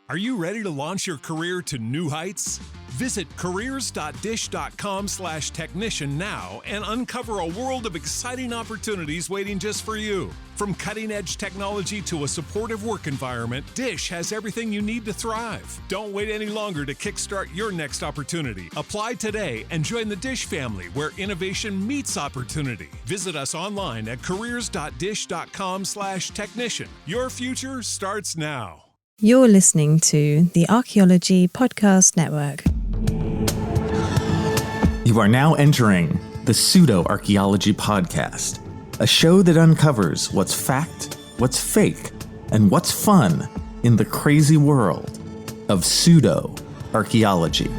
Are you ready to launch your career to new heights? Visit careers.dish.com/technician now and uncover a world of exciting opportunities waiting just for you. From cutting-edge technology to a supportive work environment, Dish has everything you need to thrive. Don't wait any longer to kickstart your next opportunity. Apply today and join the Dish family where innovation meets opportunity. Visit us online at careers.dish.com/technician. Your future starts now. You're listening to the Archaeology Podcast Network. You are now entering the Pseudo-Archaeology Podcast, a show that uncovers what's fact, what's fake, and what's fun in the crazy world of pseudo-archaeology.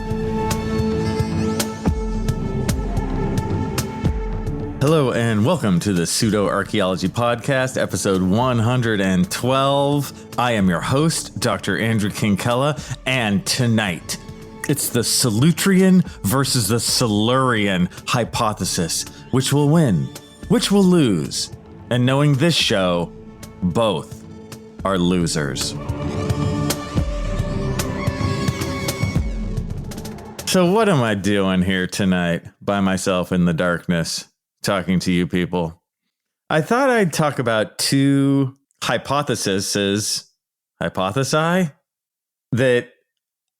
Hello and welcome to the Pseudo-Archaeology Podcast, episode 112. I am your host, Dr. Andrew Kinkella, and tonight it's the Solutrean versus the Silurian Hypothesis. Which will win? Which will lose? And knowing this show, both are losers. So what am I doing here tonight by myself in the darkness, talking to you people? I thought I'd talk about two hypothesi that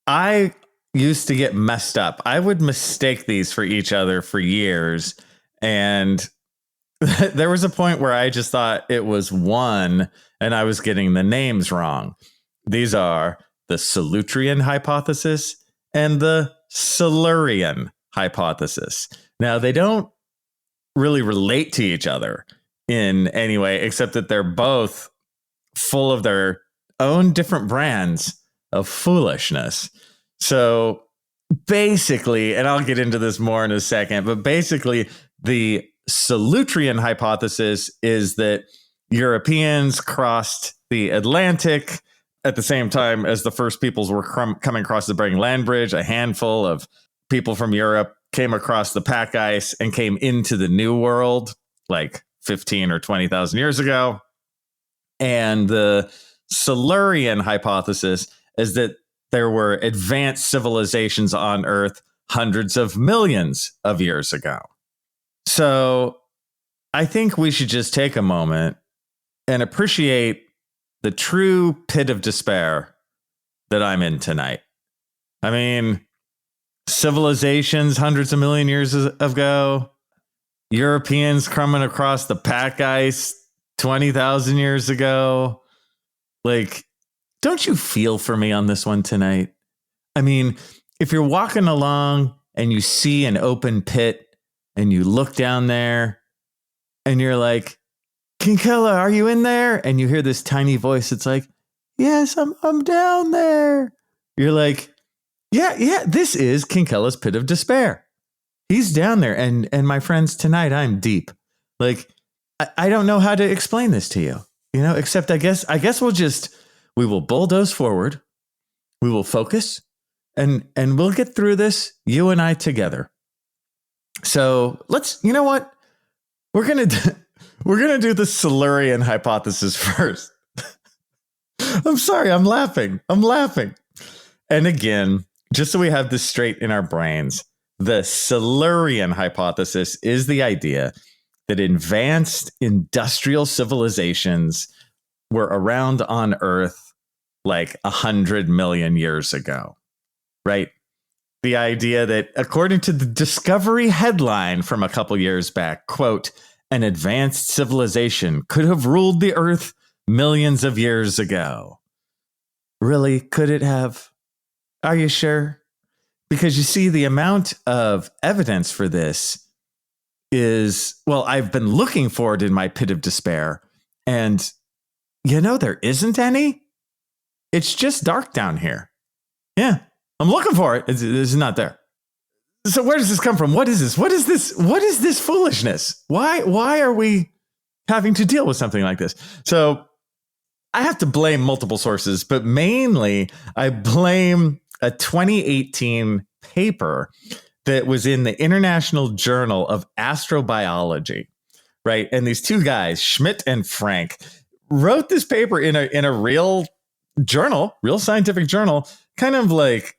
I used to get messed up. I would mistake these for each other for years. And there was a point where I just thought it was one and I was getting the names wrong. These are the Solutrean Hypothesis and the Silurian Hypothesis. Now, they don't really relate to each other in any way, except that they're both full of their own different brands of foolishness. So basically, and I'll get into this more in a second, but basically the Solutrean hypothesis is that Europeans crossed the Atlantic at the same time as the first peoples were coming across the Bering Land Bridge. A handful of people from Europe came across the pack ice and came into the New World like 15 or 20,000 years ago. And the Silurian hypothesis is that there were advanced civilizations on Earth hundreds of millions of years ago. So I think we should just take a moment and appreciate the true pit of despair that I'm in tonight. I mean, civilizations hundreds of million years ago, Europeans coming across the pack ice 20,000 years ago. Like, don't you feel for me on this one tonight? I mean, if you're walking along and you see an open pit and you look down there and you're like, Kinkella, are you in there? And you hear this tiny voice. It's like, yes, I'm down there. You're like, yeah, this is Kinkella's pit of despair. He's down there. And my friends, tonight I'm deep. Like, I don't know how to explain this to you, except I guess we will bulldoze forward. We will focus and we'll get through this, you and I together. So you know what? We're going to do the Silurian hypothesis first. I'm sorry. I'm laughing. And again, just so we have this straight in our brains, the Silurian hypothesis is the idea that advanced industrial civilizations were around on Earth like 100 million years ago, right? The idea that, according to the Discovery headline from a couple years back, quote, an advanced civilization could have ruled the Earth millions of years ago. Really? Could it have? Are you sure? Because you see, the amount of evidence for this is, well, I've been looking for it in my pit of despair, and there isn't any. It's just dark down here. Yeah, I'm looking for it. It's not there. So where does this come from? What is this? What is this? What is this foolishness? Why are we having to deal with something like this? So I have to blame multiple sources, but mainly I blame a 2018 paper that was in the International Journal of Astrobiology, right? And these two guys, Schmidt and Frank, wrote this paper in a real journal, real scientific journal, kind of like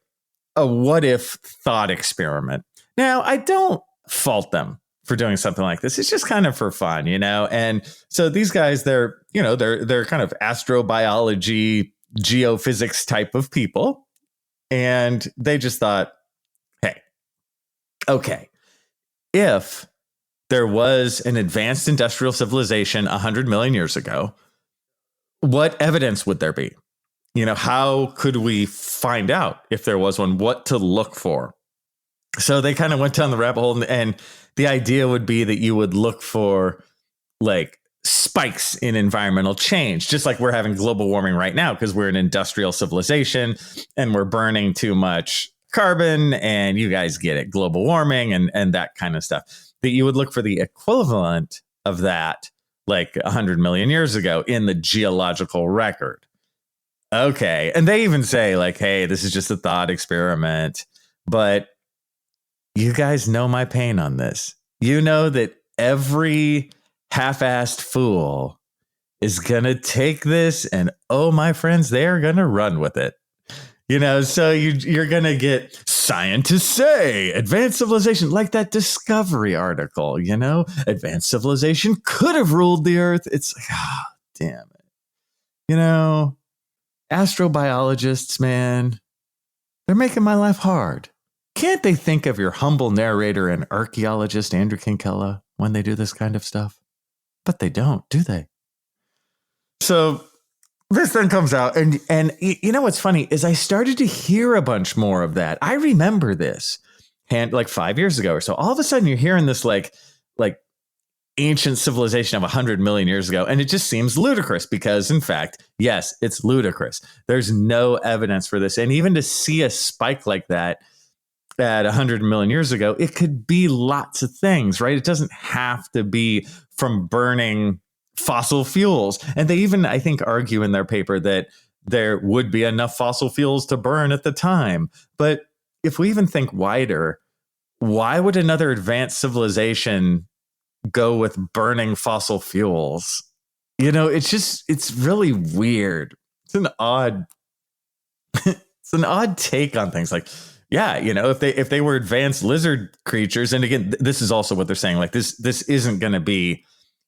a what if thought experiment. Now, I don't fault them for doing something like this. It's just kind of for fun, you know? And so these guys, they're kind of astrobiology, geophysics type of people. And they just thought, hey, okay, if there was an advanced industrial civilization 100 million years ago, what evidence would there be? You know, how could we find out if there was one, what to look for? So they kind of went down the rabbit hole, and the idea would be that you would look for like spikes in environmental change, just like we're having global warming right now because we're an industrial civilization and we're burning too much carbon, and you guys get it, global warming and that kind of stuff. That you would look for the equivalent of that like 100 million years ago in the geological record. Okay. And they even say like, hey, this is just a thought experiment. But you guys know my pain on this. You know that every half-assed fool is going to take this and, oh, my friends, they are going to run with it. You know, so you're going to get scientists say advanced civilization, like that Discovery article, you know, advanced civilization could have ruled the earth. It's like, damn it. You know, astrobiologists, man, they're making my life hard. Can't they think of your humble narrator and archaeologist, Andrew Kinkella, when they do this kind of stuff? But they don't, do they? So this then comes out, and you know what's funny is I started to hear a bunch more of that. I remember this, and like 5 years ago or so. All of a sudden, you're hearing this like ancient civilization of 100 million years ago, and it just seems ludicrous because, in fact, yes, it's ludicrous. There's no evidence for this, and even to see a spike like that at 100 million years ago, it could be lots of things, right? It doesn't have to be from burning fossil fuels. And they even, I think, argue in their paper that there would be enough fossil fuels to burn at the time. But if we even think wider, why would another advanced civilization go with burning fossil fuels? You know, it's really weird. It's an odd take on things. Like, yeah, you know, if they were advanced lizard creatures, and again, this is also what they're saying, like this isn't going to be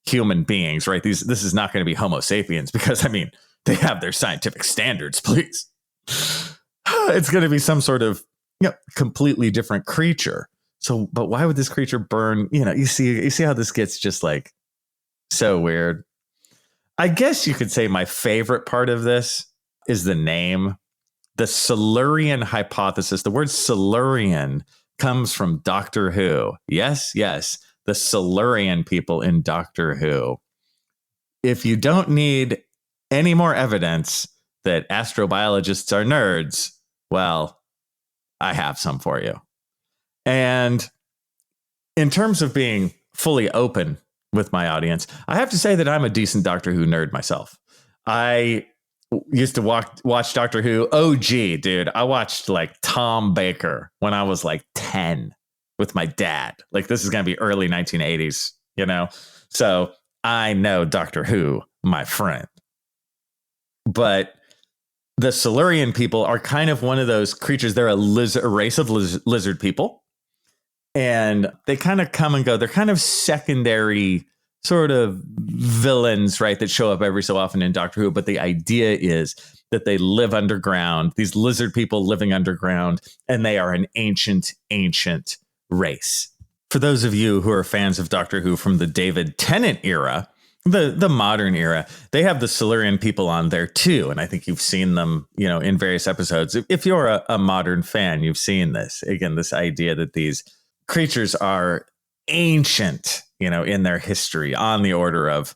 human beings, right? This is not going to be Homo sapiens, because I mean, they have their scientific standards, please. It's going to be some sort of, you know, completely different creature. So, but why would this creature burn? You know, you see how this gets just like so weird. I guess you could say my favorite part of this is the name, the Silurian Hypothesis. The word Silurian comes from Doctor Who. Yes, the Silurian people in Doctor Who. If you don't need any more evidence that astrobiologists are nerds, well, I have some for you. And in terms of being fully open with my audience, I have to say that I'm a decent Doctor Who nerd myself. I used to watch Doctor Who. OG, dude. I watched like Tom Baker when I was like 10 with my dad. Like, this is going to be early 1980s, you know? So I know Doctor Who, my friend. But the Silurian people are kind of one of those creatures. They're a race of lizard people. And they kind of come and go. They're kind of secondary sort of villains, right, that show up every so often in Doctor Who. But the idea is that they live underground, these lizard people living underground, and they are an ancient race. For those of you who are fans of Doctor Who from the David Tennant era, the modern era, they have the Silurian people on there too. And I think you've seen them, you know, in various episodes. If you're a modern fan, you've seen this. Again, this idea that these creatures are ancient, you know, in their history, on the order of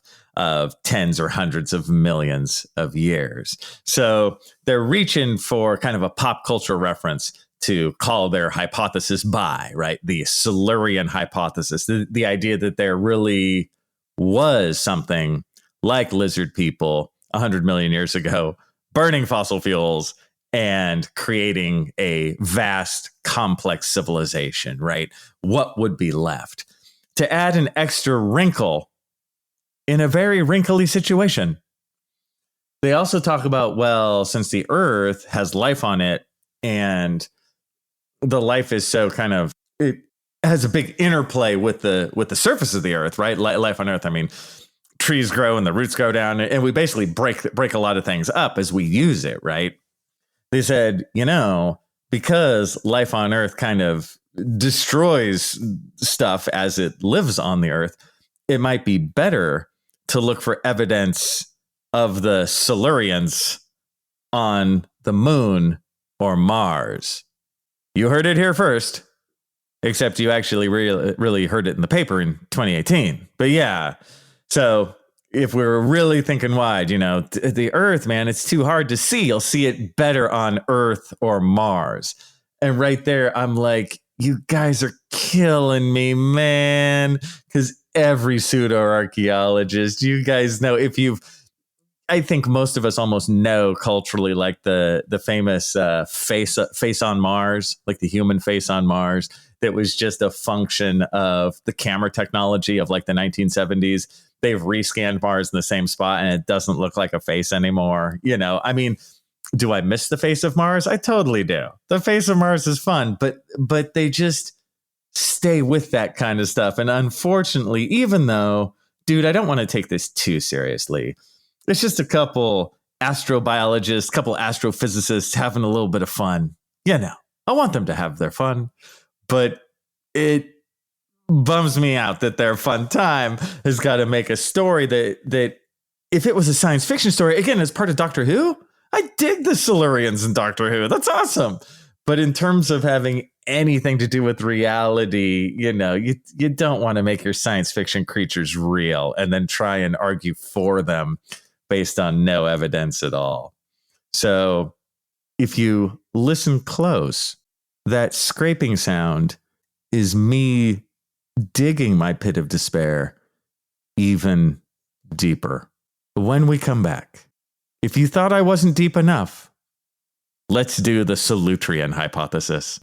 tens or hundreds of millions of years. So they're reaching for kind of a pop culture reference to call their hypothesis by, right? The Silurian Hypothesis, the idea that there really was something like lizard people 100 million years ago, burning fossil fuels and creating a vast, complex civilization, right? What would be left? To add an extra wrinkle in a very wrinkly situation, they also talk about, well, since the Earth has life on it and the life is so kind of, it has a big interplay with the surface of the Earth, right? Life on Earth. I mean, trees grow and the roots go down, and we basically break a lot of things up as we use it, right? They said, because life on Earth kind of destroys stuff as it lives on the Earth, it might be better to look for evidence of the Silurians on the moon or Mars. You heard it here first, except you actually really heard it in the paper in 2018. But yeah, so if we were really thinking wide, the Earth, man, it's too hard to see. You'll see it better on Earth or Mars. And right there, I'm like, you guys are killing me, man. Because every pseudo-archaeologist, you guys know, I think most of us almost know culturally, like the famous face on Mars, like the human face on Mars, that was just a function of the camera technology of like the 1970s. They've rescanned Mars in the same spot and it doesn't look like a face anymore. I mean, do I miss the face of Mars? I totally do. The face of Mars is fun, but they just stay with that kind of stuff. And unfortunately, even though, dude, I don't want to take this too seriously. It's just a couple astrobiologists, couple astrophysicists having a little bit of fun. I want them to have their fun, but it bums me out that their fun time has got to make a story that if it was a science fiction story, again, as part of Doctor Who, I dig the Silurians in Doctor Who. That's awesome. But in terms of having anything to do with reality, you don't want to make your science fiction creatures real and then try and argue for them based on no evidence at all. So if you listen close, that scraping sound is me digging my pit of despair even deeper. When we come back, if you thought I wasn't deep enough, let's do the Solutrean Hypothesis.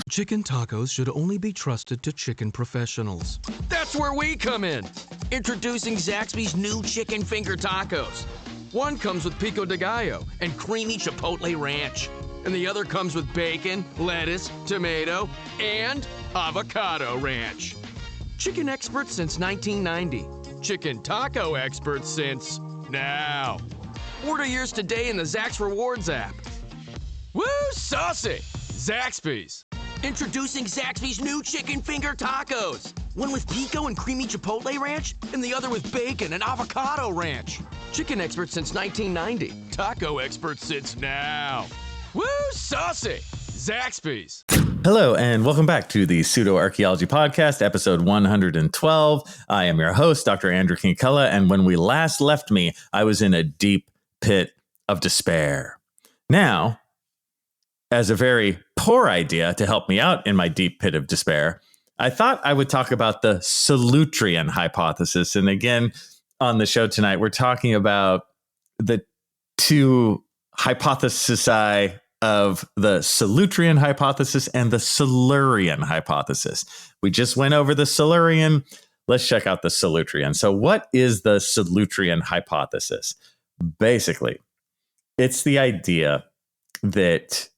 Chicken tacos should only be trusted to chicken professionals. That's where we come in. Introducing Zaxby's new chicken finger tacos. One comes with pico de gallo and creamy chipotle ranch. And the other comes with bacon, lettuce, tomato, and avocado ranch. Chicken experts since 1990. Chicken taco experts since now. Order yours today in the Zax Rewards app. Woo, saucy! Zaxby's. Introducing Zaxby's new chicken finger tacos. One with pico and creamy chipotle ranch, and the other with bacon and avocado ranch. Chicken experts since 1990. Taco experts since now. Woo, saucy! Zaxby's. Hello, and welcome back to the Pseudo-Archaeology Podcast, episode 112. I am your host, Dr. Andrew Kinkella, and when we last left me, I was in a deep pit of despair. Now, as a very poor idea to help me out in my deep pit of despair, I thought I would talk about the Solutrean Hypothesis. And again, on the show tonight, we're talking about the two hypotheses of the Solutrean Hypothesis and the Silurian Hypothesis. We just went over the Silurian. Let's check out the Solutrean. So what is the Solutrean Hypothesis? Basically, it's the idea that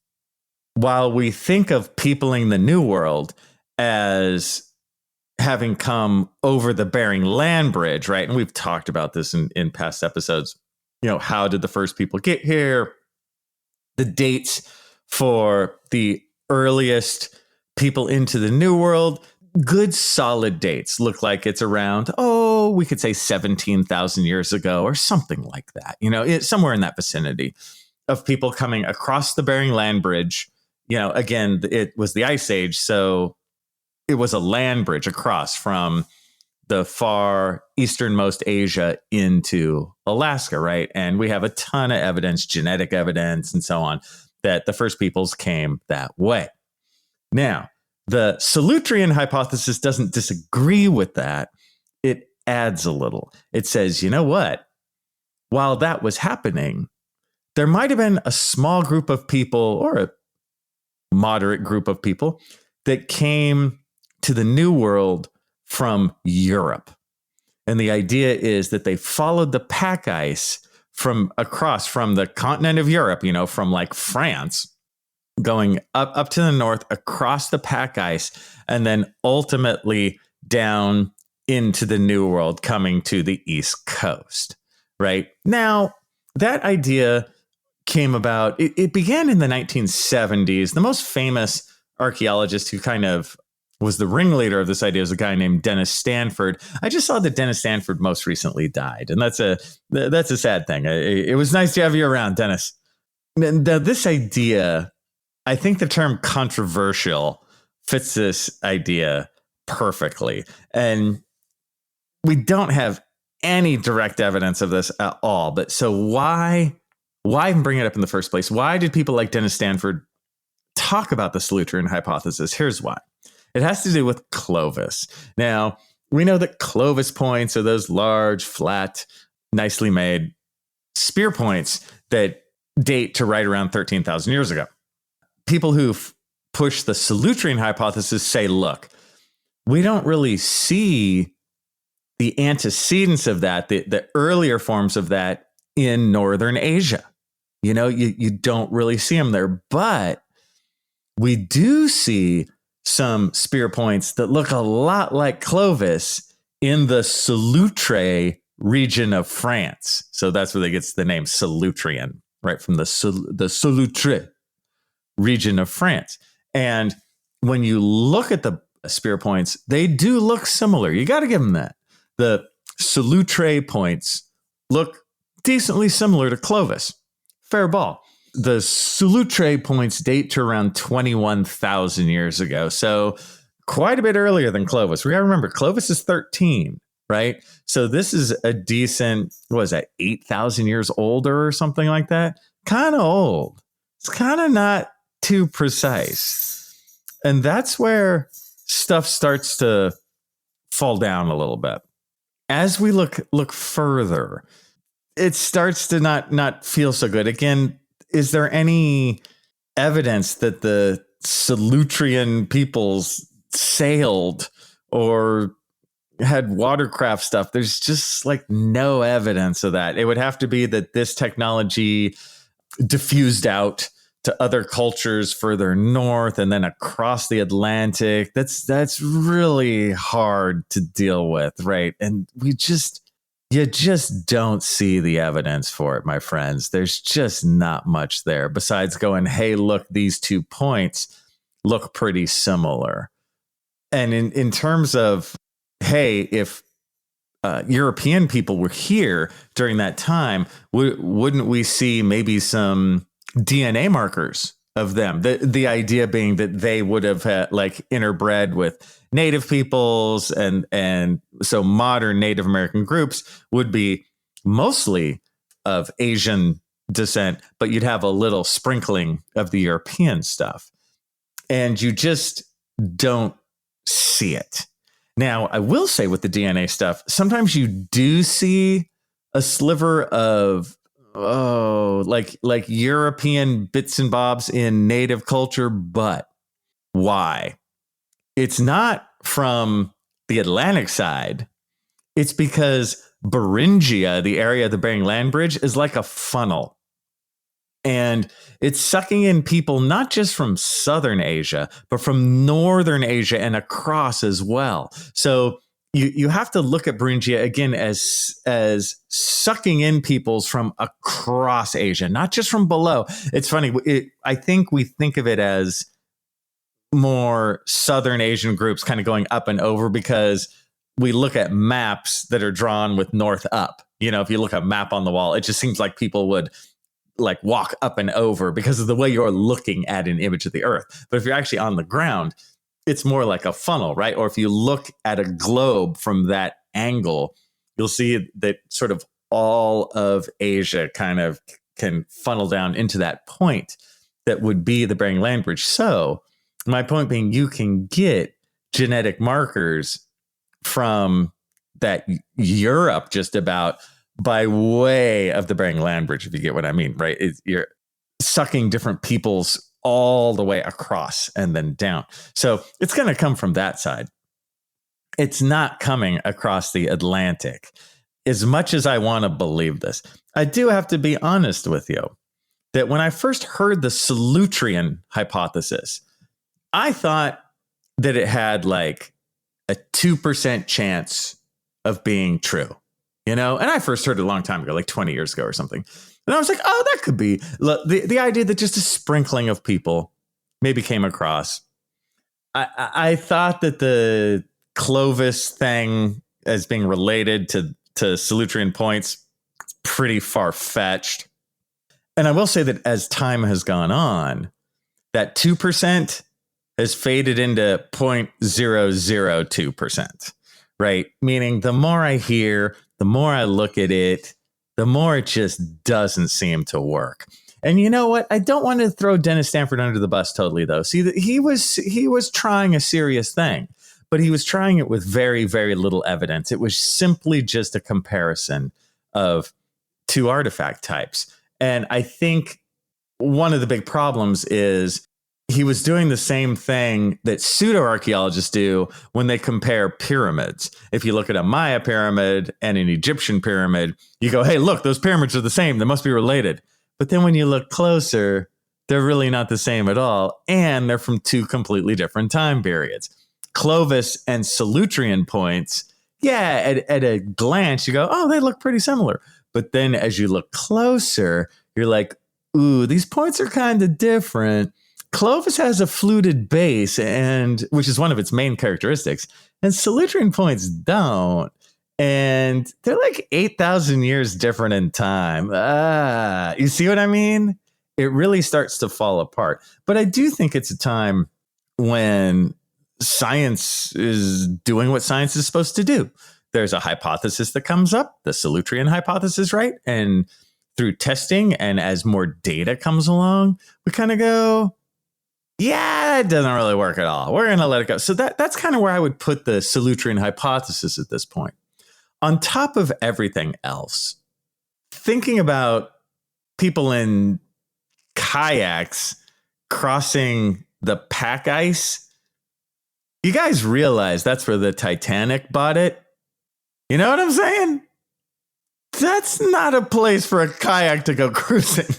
while we think of peopling the New World as having come over the Bering Land Bridge, right? And we've talked about this in past episodes. How did the first people get here? The dates for the earliest people into the New World, good solid dates. Look like it's around, we could say 17,000 years ago or something like that. It's somewhere in that vicinity of people coming across the Bering Land Bridge. Again, it was the Ice Age, so it was a land bridge across from the far easternmost Asia into Alaska, right? And we have a ton of evidence, genetic evidence and so on, that the first peoples came that way. Now, the Solutrean Hypothesis doesn't disagree with that. It adds a little. It says, you know what? While that was happening, there might have been a small group of people or a moderate group of people that came to the New World from Europe. And the idea is that they followed the pack ice from the continent of Europe, from like France, going up to the north, across the pack ice, and then ultimately down into the New World, coming to the East Coast. Right now, that idea came about. It began in the 1970s. The most famous archaeologist who kind of was the ringleader of this idea is a guy named Dennis Stanford. I just saw that Dennis Stanford most recently died, and that's a sad thing. It was nice to have you around, Dennis. Now, this idea, I think the term controversial fits this idea perfectly, and we don't have any direct evidence of this at all. But so why even bring it up in the first place? Why did people like Dennis Stanford talk about the Solutrean hypothesis? Here's why. It has to do with Clovis. Now, we know that Clovis points are those large, flat, nicely made spear points that date to right around 13,000 years ago. People who push the Solutrean hypothesis say, look, we don't really see the antecedents of that, the earlier forms of that in Northern Asia. You don't really see them there, but we do see some spear points that look a lot like Clovis in the Solutrean region of France. So that's where they get the name Solutrean, right? From the Solutrean region of France. And when you look at the spear points, they do look similar. You got to give them that. The Solutrean points look decently similar to Clovis. Fair ball. The Solutrean points date to around 21,000 years ago. So quite a bit earlier than Clovis. We got to remember, Clovis is 13, right? So this is a decent, 8,000 years older or something like that? Kind of old. It's kind of not too precise. And that's where stuff starts to fall down a little bit. As we look further, it starts to not feel so good. Again, is there any evidence that the Solutrean peoples sailed or had watercraft stuff? There's just like no evidence of that. It would have to be that this technology diffused out to other cultures further north and then across the Atlantic. That's really hard to deal with, right? And you just don't see the evidence for it, my friends. There's just not much there besides going, hey, look, these 2 points look pretty similar. And in terms of, hey, if European people were here during that time, wouldn't we see maybe some DNA markers of them? The idea being that they would have had interbred with native peoples, and so modern Native American groups would be mostly of Asian descent, but you'd have a little sprinkling of the European stuff. And you just don't see it. Now, I will say with the DNA stuff, sometimes you do see a sliver of like European bits and bobs in native culture, but why? It's not from the Atlantic side. It's because Beringia, the area of the Bering Land Bridge, is like a funnel. And it's sucking in people not just from Southern Asia, but from Northern Asia and across as well. So you have to look at Beringia again as sucking in peoples from across Asia, not just from below. It's funny. I think we think of it as more Southern Asian groups kind of going up and over because we look at maps that are drawn with north up. If you look at a map on the wall, it just seems like people would walk up and over because of the way you're looking at an image of the earth. But if you're actually on the ground, it's more like a funnel, right? Or if you look at a globe from that angle, you'll see that sort of all of Asia kind of can funnel down into that point that would be the Bering Land Bridge. So my point being, you can get genetic markers from that Europe just about by way of the Bering Land Bridge, if you get what I mean, right? You're sucking different peoples all the way across and then down. So it's going to come from that side. It's not coming across the Atlantic. as much as I want to believe this, I do have to be honest with you that when I first heard the Solutrean hypothesis, I thought that it had like a 2% chance of being true, and I first heard it a long time ago, like 20 years ago or something. And I was like, oh, that could be the idea that just a sprinkling of people maybe came across. I thought that the Clovis thing as being related to Solutrean points, pretty far-fetched. And I will say that as time has gone on, that 2% has faded into 0.002%, right? Meaning the more I hear, the more I look at it, the more it just doesn't seem to work. And you know what? I don't want to throw Dennis Stanford under the bus totally, though. See, he was trying a serious thing, but he was trying it with very, very little evidence. It was simply just a comparison of two artifact types. And I think one of the big problems is he was doing the same thing that pseudo-archaeologists do when they compare pyramids. If you look at a Maya pyramid and an Egyptian pyramid, you go, hey, look, those pyramids are the same. They must be related. But then when you look closer, they're really not the same at all. And they're from two completely different time periods. Clovis and Solutrean points, yeah, at a glance, you go, oh, they look pretty similar. But then as you look closer, you're like, ooh, these points are kind of different. Clovis has a fluted base, and which is one of its main characteristics, and Solutrean points don't. And they're like 8,000 years different in time. You see what I mean? It really starts to fall apart. But I do think it's a time when science is doing what science is supposed to do. There's a hypothesis that comes up, the Solutrean hypothesis, right? And through testing and as more data comes along, we kind of go, yeah, it doesn't really work at all. We're going to let it go. So that's kind of where I would put the Solutrean hypothesis at this point. On top of everything else, thinking about people in kayaks crossing the pack ice, you guys realize that's where the Titanic bought it? You know what I'm saying? That's not a place for a kayak to go cruising.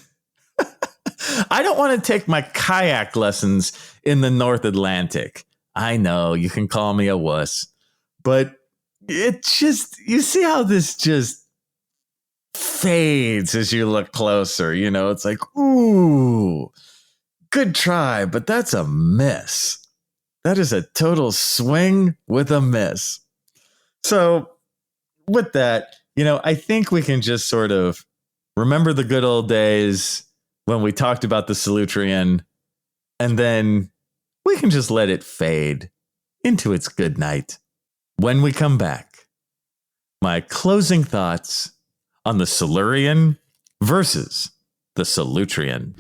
I don't want to take my kayak lessons in the North Atlantic. I know you can call me a wuss, but it just, you see how this just fades as you look closer. It's like, ooh, good try, but that's a miss. That is a total swing with a miss. So with that, I think we can just sort of remember the good old days when we talked about the Solutrean, and then we can just let it fade into its good night. When we come back, my closing thoughts on the Silurian versus the Solutrean.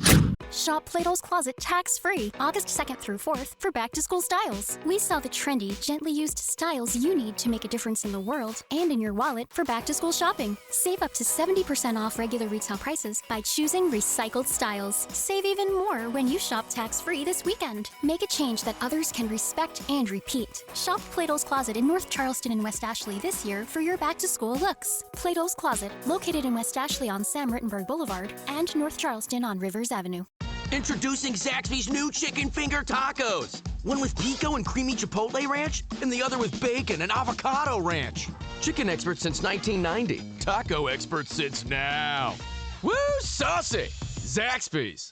Shop Plato's Closet tax-free August 2nd through 4th for back-to-school styles. We sell the trendy, gently used styles you need to make a difference in the world and in your wallet for back-to-school shopping. Save up to 70% off regular retail prices by choosing recycled styles. Save even more when you shop tax-free this weekend. Make a change that others can respect and repeat. Shop Plato's Closet in North Charleston and West Ashley this year for your back-to-school looks. Plato's Closet, located in West Ashley on Sam Rittenberg Boulevard and North Charleston on Rivers Avenue. Introducing Zaxby's new chicken finger tacos. One with pico and creamy chipotle ranch, and the other with bacon and avocado ranch. Chicken expert since 1990. Taco expert since now. Woo, saucy! Zaxby's.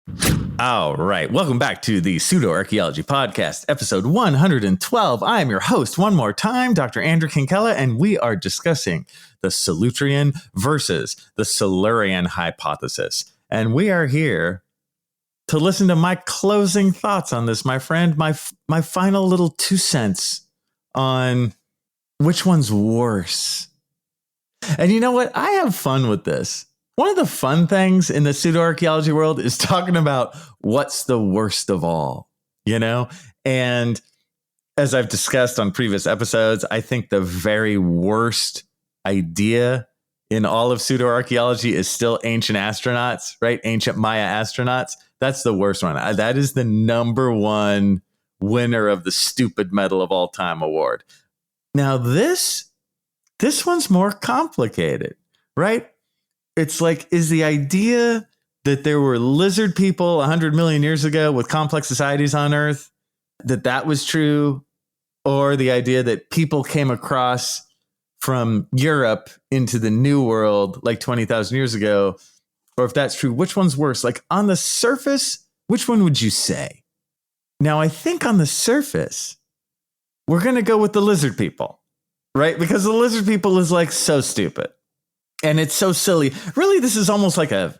All right. Welcome back to the Pseudo-Archaeology Podcast, episode 112. I am your host one more time, Dr. Andrew Kinkella, and we are discussing the Solutrean versus the Silurian Hypothesis. And we are here to listen to my closing thoughts on this, my friend, my final little 2 cents on which one's worse. And you know what? I have fun with this. One of the fun things in the pseudo-archaeology world is talking about what's the worst of all, And as I've discussed on previous episodes, I think the very worst idea in all of pseudo-archaeology is still ancient astronauts, right? Ancient Maya astronauts. That's the worst one. That is the number one winner of the Stupid Medal of All Time award. Now, this This one's more complicated, right? It's like, is the idea that there were lizard people 100 million years ago with complex societies on Earth, that was true? Or the idea that people came across from Europe into the New World like 20,000 years ago? Or if that's true, which one's worse? Like on the surface, which one would you say? Now, I think on the surface, we're going to go with the lizard people, right? Because the lizard people is like so stupid and it's so silly. Really, this is almost like a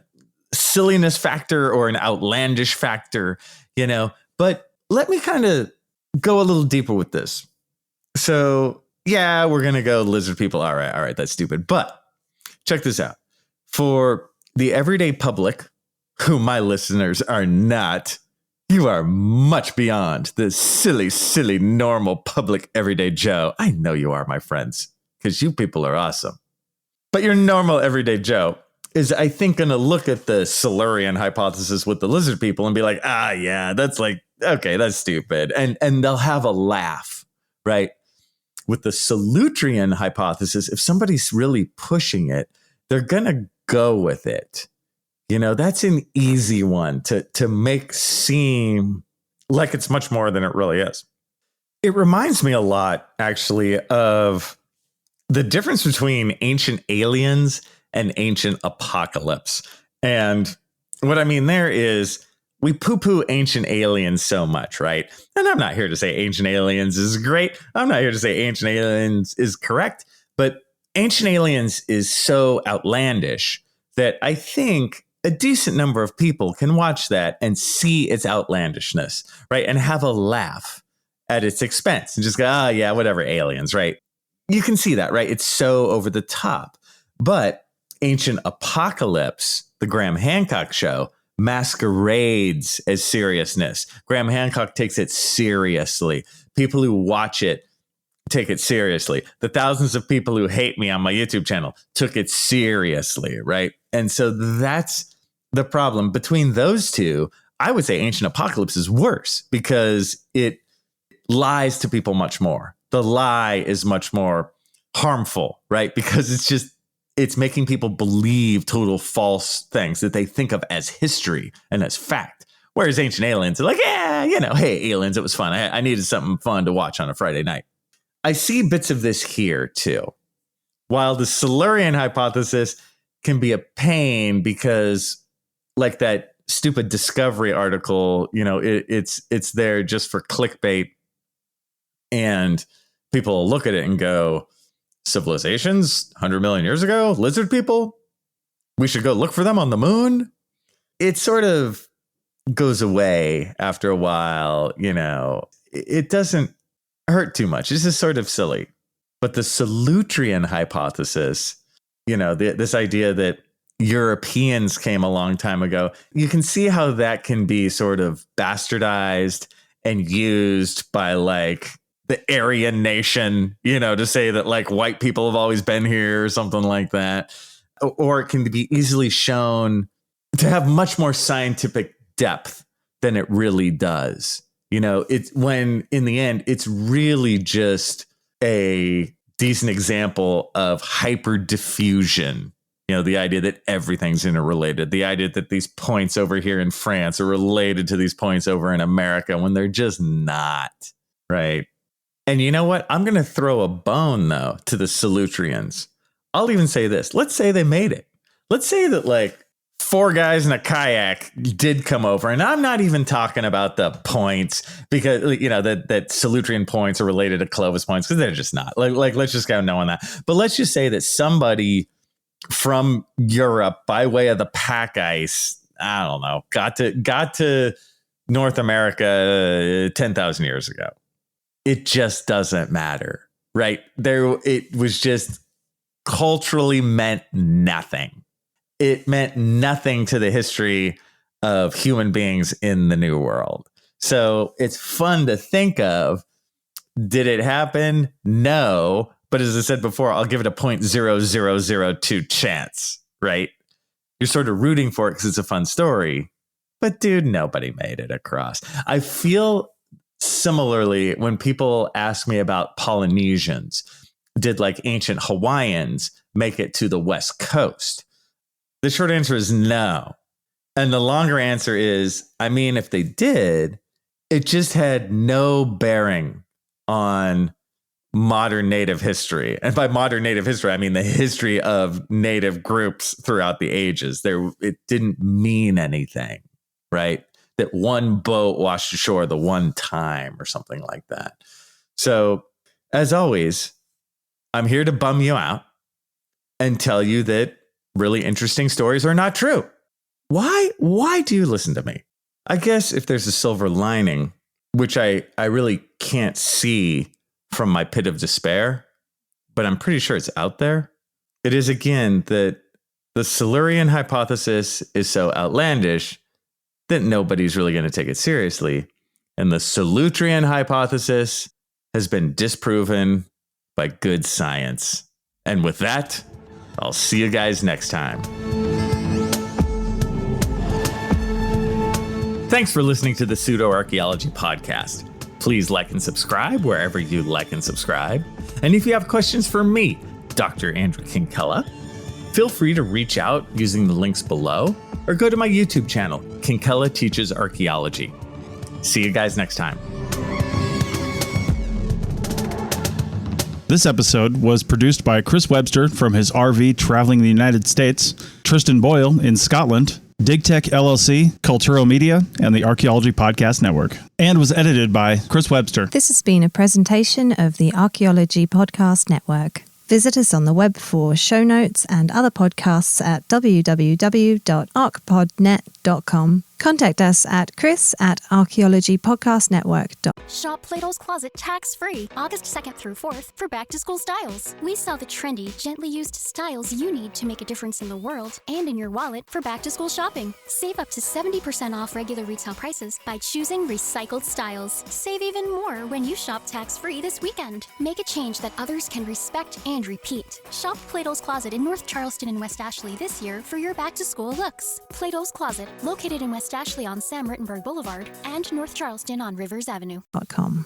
silliness factor or an outlandish factor, you know, but let me kind of go a little deeper with this. So yeah, we're going to go lizard people. All right. That's stupid. But check this out. For the everyday public, who my listeners are not, you are much beyond the silly, normal public everyday Joe. I know you are, my friends, because you people are awesome. But your normal everyday Joe is, I think, going to look at the Silurian hypothesis with the lizard people and be like, yeah, that's like, okay, that's stupid. And they'll have a laugh, right? With the Solutrean hypothesis, if somebody's really pushing it, they're going to go with it. You know, that's an easy one to make seem like it's much more than it really is. It reminds me a lot, actually, of the difference between ancient aliens and ancient apocalypse. And what I mean there is we poo-poo ancient aliens so much, right? And I'm not here to say ancient aliens is great. I'm not here to say ancient aliens is correct. But ancient aliens is so outlandish that I think a decent number of people can watch that and see its outlandishness, right? And have a laugh at its expense and just go, yeah, whatever, aliens, right? You can see that, right? It's so over the top. But ancient apocalypse, the Graham Hancock show, masquerades as seriousness. Graham Hancock takes it seriously. People who watch it take it seriously. The thousands of people who hate me on my YouTube channel took it seriously, right? And so that's the problem. Between those two, I would say ancient apocalypse is worse because it lies to people much more. The lie is much more harmful, right? Because it's making people believe total false things that they think of as history and as fact. Whereas ancient aliens are like, yeah, you know, hey, aliens, it was fun. I needed something fun to watch on a Friday night. I see bits of this here too. While the Silurian hypothesis can be a pain because, like that stupid Discovery article, you know, it's there just for clickbait, and people will look at it and go, civilizations 100 million years ago, lizard people, we should go look for them on the moon. It sort of goes away after a while, you know, it doesn't hurt too much. This is sort of silly. But the Solutrean hypothesis, you know, this idea that Europeans came a long time ago, you can see how that can be sort of bastardized and used by like the Aryan nation, you know, to say that like white people have always been here or something like that. Or it can be easily shown to have much more scientific depth than it really does. You know, it's when in the end, it's really just a decent example of hyperdiffusion. You know, the idea that everything's interrelated, the idea that these points over here in France are related to these points over in America when they're just not, right? And you know what? I'm going to throw a bone, though, to the Solutreans. I'll even say this. Let's say they made it. Let's say that like 4 guys in a kayak did come over. And I'm not even talking about the points because, you know, that Solutrean points are related to Clovis points because they're just not. Like, let's just go no on that. But let's just say that somebody from Europe by way of the pack ice, I don't know, got to North America 10,000 years ago. It just doesn't matter, right? It was just culturally meant nothing. It meant nothing to the history of human beings in the New World. So it's fun to think of. Did it happen? No. But as I said before, I'll give it a 0.0002 chance, right? You're sort of rooting for it because it's a fun story. But dude, nobody made it across. I feel similarly when people ask me about Polynesians. did like ancient Hawaiians make it to the West Coast? The short answer is no. And the longer answer is, I mean, if they did, it just had no bearing on modern Native history. And by modern Native history, I mean the history of Native groups throughout the ages. It didn't mean anything, right? That one boat washed ashore the one time or something like that. So, as always, I'm here to bum you out and tell you that really interesting stories are not true. Why do you listen to me? I guess if there's a silver lining, which I really can't see from my pit of despair, but I'm pretty sure it's out there. It is, again, that the Silurian hypothesis is so outlandish that nobody's really going to take it seriously. And the Solutrean hypothesis has been disproven by good science. And with that, I'll see you guys next time. Thanks for listening to the Pseudo-Archaeology Podcast. Please like and subscribe wherever you like and subscribe. And if you have questions for me, Dr. Andrew Kinkella, feel free to reach out using the links below or go to my YouTube channel, Kinkella Teaches Archaeology. See you guys next time. This episode was produced by Chris Webster from his RV traveling the United States, Tristan Boyle in Scotland, DigTech LLC, Culturo Media, and the Archaeology Podcast Network, and was edited by Chris Webster. This has been a presentation of the Archaeology Podcast Network. Visit us on the web for show notes and other podcasts at www.archpodnet.com. Contact us at chris@archaeologypodcastnetwork.com. Shop Plato's Closet tax-free August 2nd through 4th for back-to-school styles. We sell the trendy, gently used styles you need to make a difference in the world and in your wallet for back-to-school shopping. Save up to 70% off regular retail prices by choosing recycled styles. Save even more when you shop tax-free this weekend. Make a change that others can respect and repeat. Shop Plato's Closet in North Charleston and West Ashley this year for your back-to-school looks. Plato's Closet, located in West Ashley on Sam Rittenberg Boulevard and North Charleston on Rivers Avenue. .com.